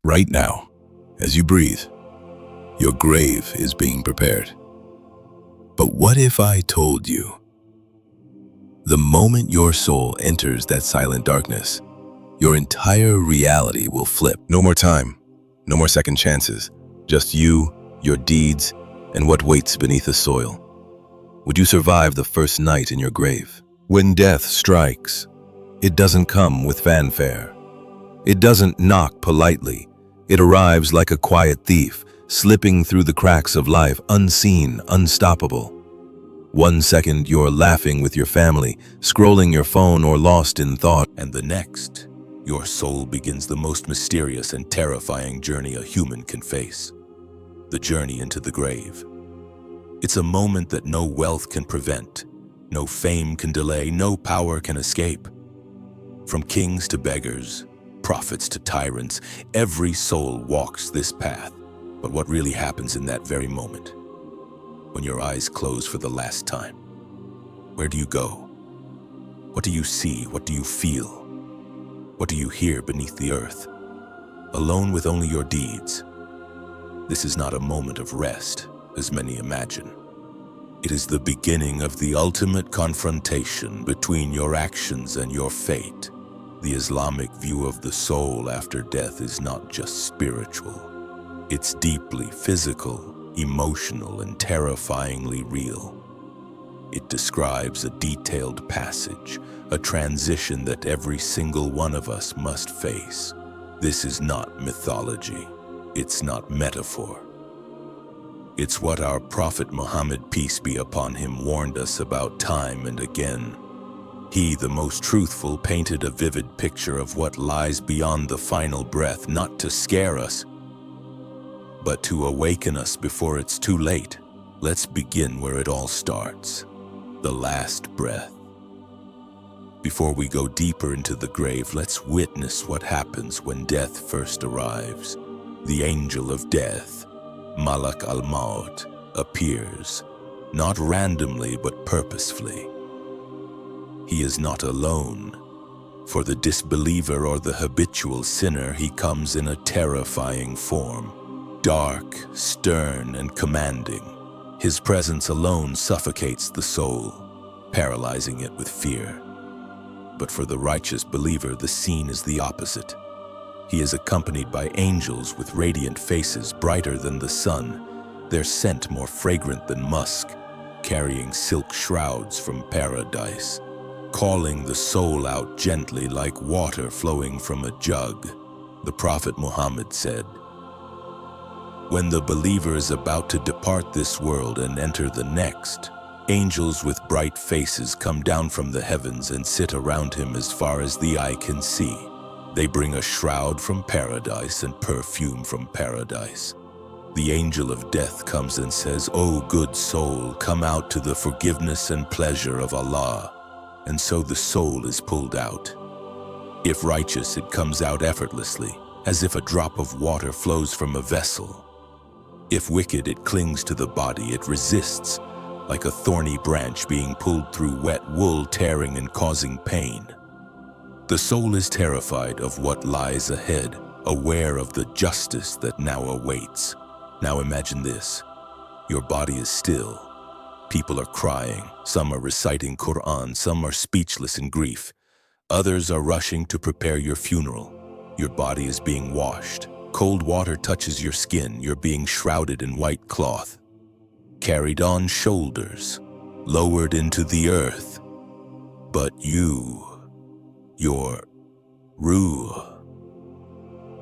Right now, as you breathe, your grave is being prepared. But what if I told you, the moment your soul enters that silent darkness, your entire reality will flip? No more time, no more second chances, just you, your deeds, and what waits beneath the soil. Would you survive the first night in your grave? When death strikes, it doesn't come with fanfare. It doesn't knock politely. It arrives like a quiet thief, slipping through the cracks of life, unseen, unstoppable. One second you're laughing with your family, scrolling your phone or lost in thought, and the next, your soul begins the most mysterious and terrifying journey a human can face. The journey into the grave. It's a moment that no wealth can prevent, no fame can delay, no power can escape. From kings to beggars, prophets to tyrants, every soul walks this path. But what really happens in that very moment, when your eyes close for the last time? Where do you go? What do you see? What do you feel? What do you hear beneath the earth? Alone with only your deeds. This is not a moment of rest, as many imagine. It is the beginning of the ultimate confrontation between your actions and your fate. The Islamic view of the soul after death is not just spiritual. It's deeply physical, emotional, and terrifyingly real. It describes a detailed passage, a transition that every single one of us must face. This is not mythology. It's not metaphor. It's what our Prophet Muhammad, peace be upon him, warned us about time and again. He, the most truthful, painted a vivid picture of what lies beyond the final breath, not to scare us, but to awaken us before it's too late. Let's begin where it all starts, the last breath. Before we go deeper into the grave, let's witness what happens when death first arrives. The angel of death, Malak al-Maut, appears, not randomly but purposefully. He is not alone. For the disbeliever or the habitual sinner, he comes in a terrifying form, dark, stern, and commanding. His presence alone suffocates the soul, paralyzing it with fear. But for the righteous believer, the scene is the opposite. He is accompanied by angels with radiant faces brighter than the sun, their scent more fragrant than musk, carrying silk shrouds from paradise, calling the soul out gently like water flowing from a jug. The Prophet Muhammad said, "When the believer is about to depart this world and enter the next, angels with bright faces come down from the heavens and sit around him as far as the eye can see. They bring a shroud from paradise and perfume from paradise. The angel of death comes and says, 'O good soul, come out to the forgiveness and pleasure of Allah.' And so the soul is pulled out. If righteous, it comes out effortlessly, as if a drop of water flows from a vessel. If wicked, it clings to the body, it resists, like a thorny branch being pulled through wet wool, tearing and causing pain. The soul is terrified of what lies ahead, aware of the justice that now awaits. Now imagine this. Your body is still. People are crying, some are reciting Quran, some are speechless in grief. Others are rushing to prepare your funeral. Your body is being washed. Cold water touches your skin, you're being shrouded in white cloth, carried on shoulders, lowered into the earth. But your ruh,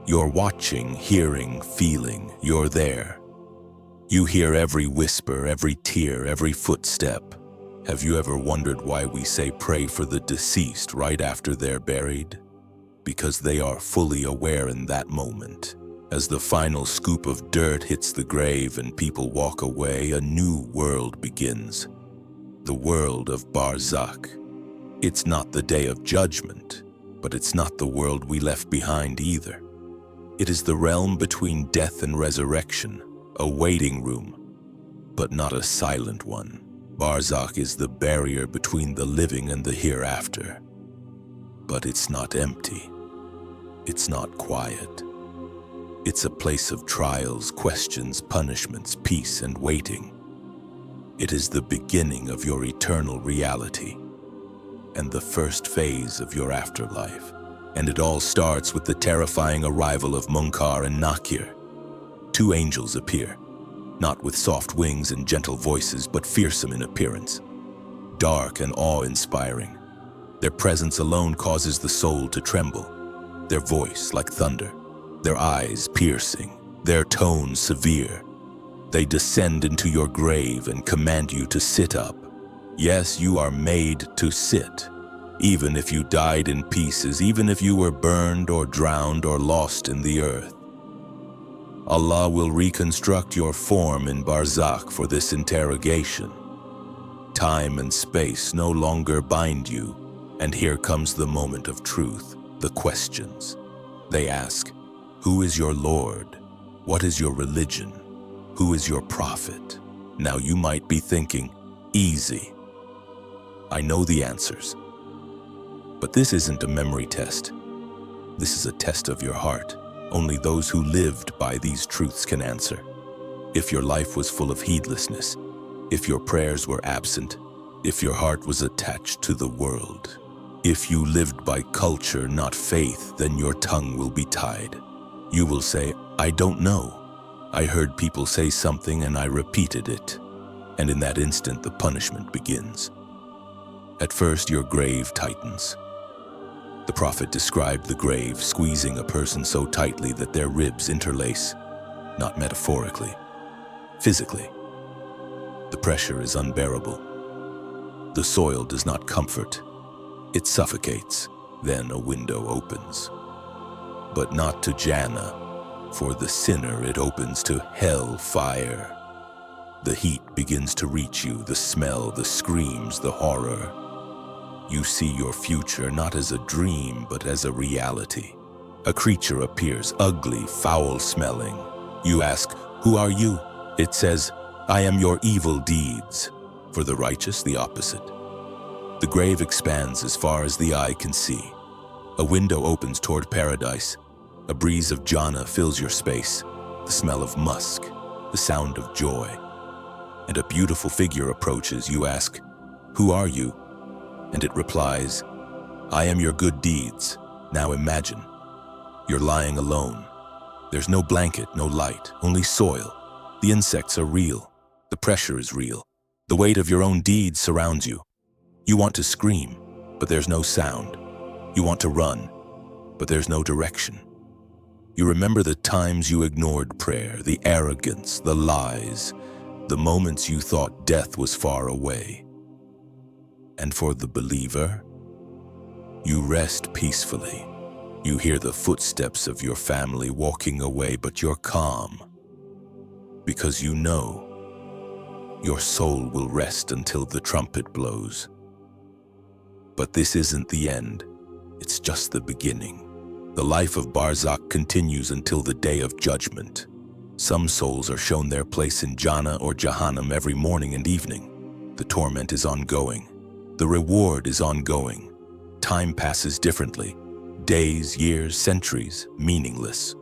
you're watching, hearing, feeling, you're there. You hear every whisper, every tear, every footstep. Have you ever wondered why we say pray for the deceased right after they're buried? Because they are fully aware in that moment. As the final scoop of dirt hits the grave and people walk away, a new world begins. The world of Barzakh. It's not the day of judgment, but it's not the world we left behind either. It is the realm between death and resurrection. A waiting room, but not a silent one. Barzakh is the barrier between the living and the hereafter. But it's not empty. It's not quiet. It's a place of trials, questions, punishments, peace, and waiting. It is the beginning of your eternal reality and the first phase of your afterlife. And it all starts with the terrifying arrival of Munkar and Nakir. Two angels appear, not with soft wings and gentle voices, but fearsome in appearance, dark and awe-inspiring. Their presence alone causes the soul to tremble, their voice like thunder, their eyes piercing, their tone severe. They descend into your grave and command you to sit up. Yes, you are made to sit, even if you died in pieces, even if you were burned or drowned or lost in the earth. Allah will reconstruct your form in Barzakh for this interrogation. Time and space no longer bind you, and here comes the moment of truth, the questions. They ask, who is your Lord? What is your religion? Who is your prophet? Now you might be thinking, easy. I know the answers. But this isn't a memory test. This is a test of your heart. Only those who lived by these truths can answer. If your life was full of heedlessness, if your prayers were absent, if your heart was attached to the world, if you lived by culture, not faith, then your tongue will be tied. You will say, I don't know. I heard people say something and I repeated it. And in that instant, the punishment begins. At first, your grave tightens. The Prophet described the grave squeezing a person so tightly that their ribs interlace, not metaphorically, physically. The pressure is unbearable. The soil does not comfort. It suffocates. Then a window opens. But not to Jannah. For the sinner, it opens to hell fire. The heat begins to reach you, the smell, the screams, the horror. You see your future not as a dream, but as a reality. A creature appears, ugly, foul-smelling. You ask, who are you? It says, I am your evil deeds. For the righteous, the opposite. The grave expands as far as the eye can see. A window opens toward paradise. A breeze of Jannah fills your space, the smell of musk, the sound of joy. And a beautiful figure approaches. You ask, who are you? And it replies, I am your good deeds. Now imagine, you're lying alone. There's no blanket, no light, only soil. The insects are real. The pressure is real. The weight of your own deeds surrounds you. You want to scream, but there's no sound. You want to run, but there's no direction. You remember the times you ignored prayer, the arrogance, the lies, the moments you thought death was far away. And for the believer, you rest peacefully. You hear the footsteps of your family walking away, but you're calm. Because you know your soul will rest until the trumpet blows. But this isn't the end. It's just the beginning. The life of Barzakh continues until the day of judgment. Some souls are shown their place in Jannah or Jahannam every morning and evening. The torment is ongoing. The reward is ongoing. Time passes differently. Days, years, centuries, meaningless.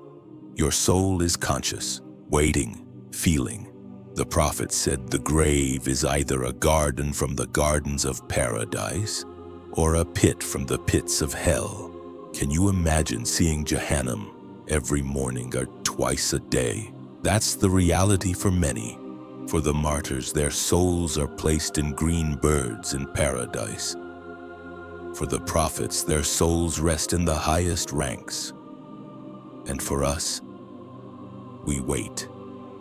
Your soul is conscious, waiting, feeling. The Prophet said the grave is either a garden from the gardens of paradise or a pit from the pits of hell. Can you imagine seeing Jahannam every morning or twice a day? That's the reality for many. For the martyrs, their souls are placed in green birds in paradise. For the prophets, their souls rest in the highest ranks. And for us, we wait,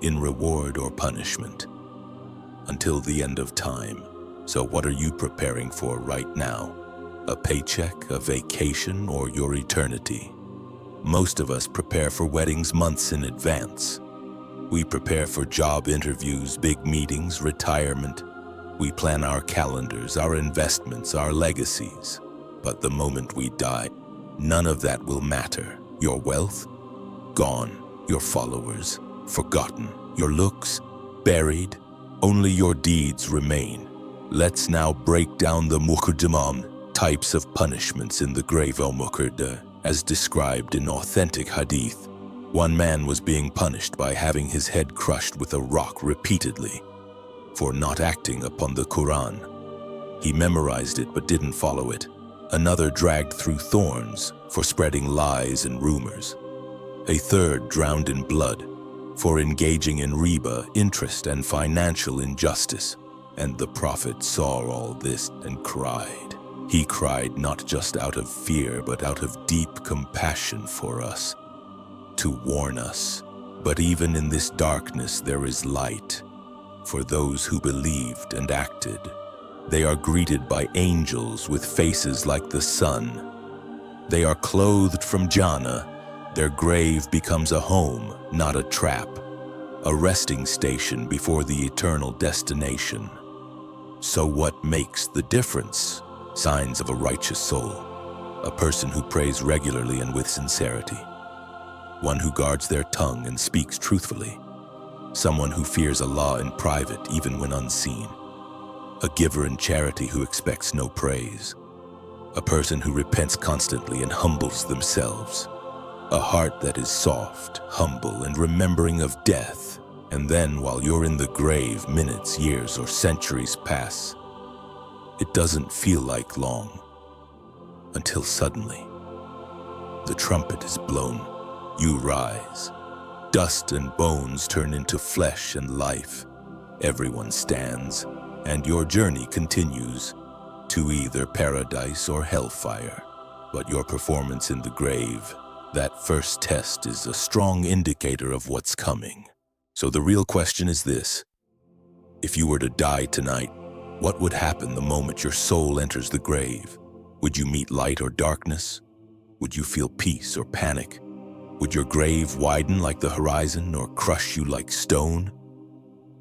in reward or punishment, until the end of time. So what are you preparing for right now? A paycheck, a vacation, or your eternity? Most of us prepare for weddings months in advance. We prepare for job interviews, big meetings, retirement. We plan our calendars, our investments, our legacies. But the moment we die, none of that will matter. Your wealth? Gone. Your followers? Forgotten. Your looks? Buried. Only your deeds remain. Let's now break down the muqaddimah, types of punishments in the grave al-muqaddah, as described in authentic hadith. One man was being punished by having his head crushed with a rock repeatedly for not acting upon the Quran. He memorized it but didn't follow it. Another dragged through thorns for spreading lies and rumors. A third drowned in blood for engaging in riba, interest, and financial injustice. And the Prophet saw all this and cried. He cried not just out of fear, but out of deep compassion for us, to warn us. But even in this darkness there is light for those who believed and acted. They are greeted by angels with faces like the sun. They are clothed from Jannah. Their grave becomes a home, not a trap, a resting station before the eternal destination. So what makes the difference? Signs of a righteous soul, a person who prays regularly and with sincerity, one who guards their tongue and speaks truthfully, someone who fears Allah in private even when unseen, a giver in charity who expects no praise, a person who repents constantly and humbles themselves, a heart that is soft, humble, and remembering of death. And then while you're in the grave, minutes, years, or centuries pass. It doesn't feel like long, until suddenly, the trumpet is blown. You rise. Dust and bones turn into flesh and life. Everyone stands, and your journey continues to either paradise or hellfire. But your performance in the grave, that first test, is a strong indicator of what's coming. So the real question is this: if you were to die tonight, what would happen the moment your soul enters the grave? Would you meet light or darkness? Would you feel peace or panic? Would your grave widen like the horizon or crush you like stone?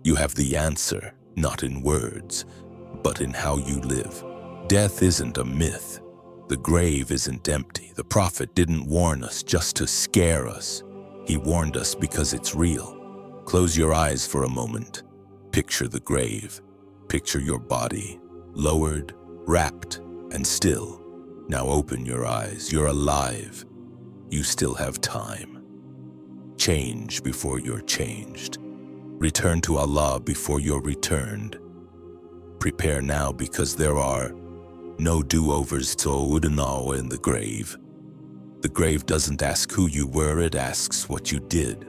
You have the answer, not in words, but in how you live. Death isn't a myth. The grave isn't empty. The Prophet didn't warn us just to scare us. He warned us because it's real. Close your eyes for a moment. Picture the grave. Picture your body, lowered, wrapped, and still. Now open your eyes. You're alive. You still have time. Change before you're changed. Return to Allah before you're returned. Prepare now, because there are no do-overs in the grave. The grave doesn't ask who you were, it asks what you did.